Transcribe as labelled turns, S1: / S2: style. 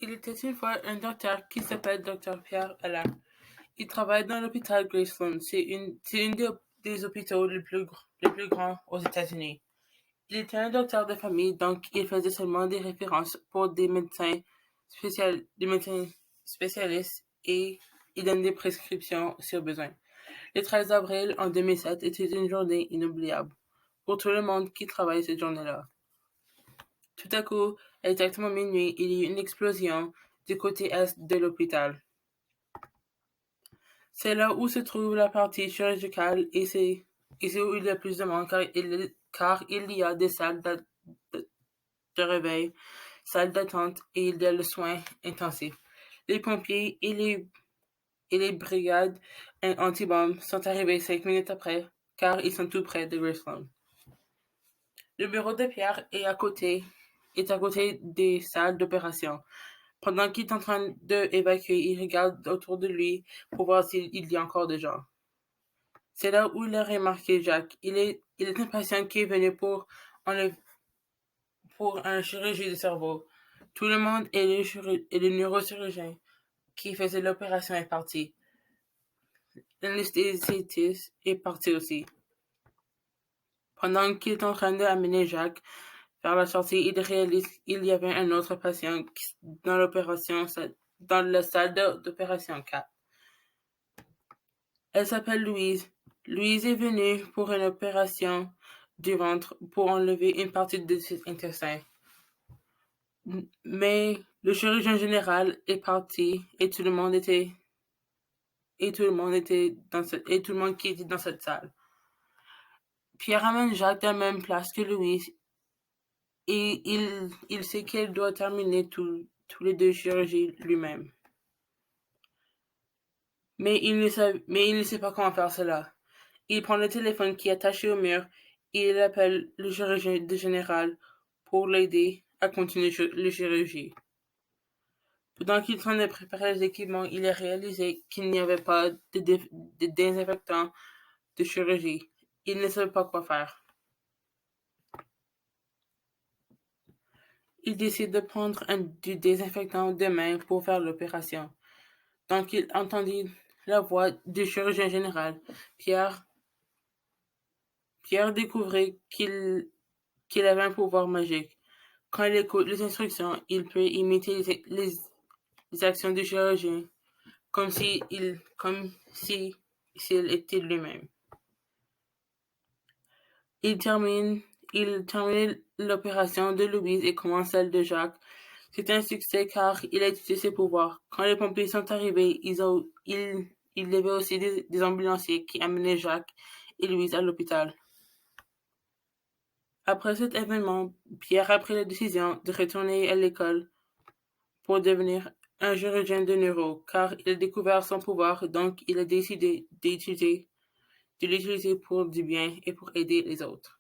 S1: Il était une fois un docteur qui s'appelle Dr. Pierre Allain. Il travaille dans l'hôpital Graceland. C'est une des hôpitaux les plus grands aux États-Unis. Il était un docteur de famille, donc il faisait seulement des références pour des médecins spécialistes et il donne des prescriptions sur besoin. Le 13 avril en 2007 était une journée inoubliable pour tout le monde qui travaille cette journée-là. Tout à coup, exactement minuit, il y eut une explosion du côté est de l'hôpital. C'est là où se trouve la partie chirurgicale et c'est où il y a plus de monde car il y a des salles de réveil, salles d'attente et il y a le soin intensif. Les pompiers et les brigades anti-bombes sont arrivés 5 minutes après car ils sont tout près de Graceland. Le bureau de Pierre est à côté des salles d'opération. Pendant qu'il est en train d'évacuer, il regarde autour de lui pour voir s'il y a encore des gens. C'est là où il a remarqué Jacques. Il est un patient qui est venu pour un chirurgie de cerveau. Tout le monde et le neurochirurgien qui faisait l'opération est parti. L'anesthésiste est parti aussi. Pendant qu'il est en train d'amener Jacques vers la sortie, il réalise qu'il y avait un autre patient dans la salle d'opération 4. Elle s'appelle Louise. Louise est venue pour une opération du ventre pour enlever une partie de ses intestins. Mais le chirurgien général est parti et tout le monde qui était dans cette salle. Pierre amène Jacques à la même place que Louise et il sait qu'il doit terminer tous les deux chirurgies lui-même. Mais il ne sait pas comment faire cela. Il prend le téléphone qui est attaché au mur et il appelle le chirurgien général pour l'aider à continuer la chirurgie. Pendant qu'il est en train de préparer les équipements, il a réalisé qu'il n'y avait pas de désinfectant de chirurgie. Il ne savait pas quoi faire. Il décide de prendre du désinfectant de main pour faire l'opération. Donc il entendit la voix du chirurgien général. Pierre découvrit qu'il avait un pouvoir magique. Quand il écoute les instructions, il peut imiter les actions du chirurgien comme s'il était lui-même. Il termine l'opération de Louise et commence celle de Jacques. C'est un succès car il a utilisé ses pouvoirs. Quand les pompiers sont arrivés, il y avait aussi des ambulanciers qui amenaient Jacques et Louise à l'hôpital. Après cet événement, Pierre a pris la décision de retourner à l'école pour devenir un chirurgien de neuro, car il a découvert son pouvoir, donc il a décidé de l'utiliser pour du bien et pour aider les autres.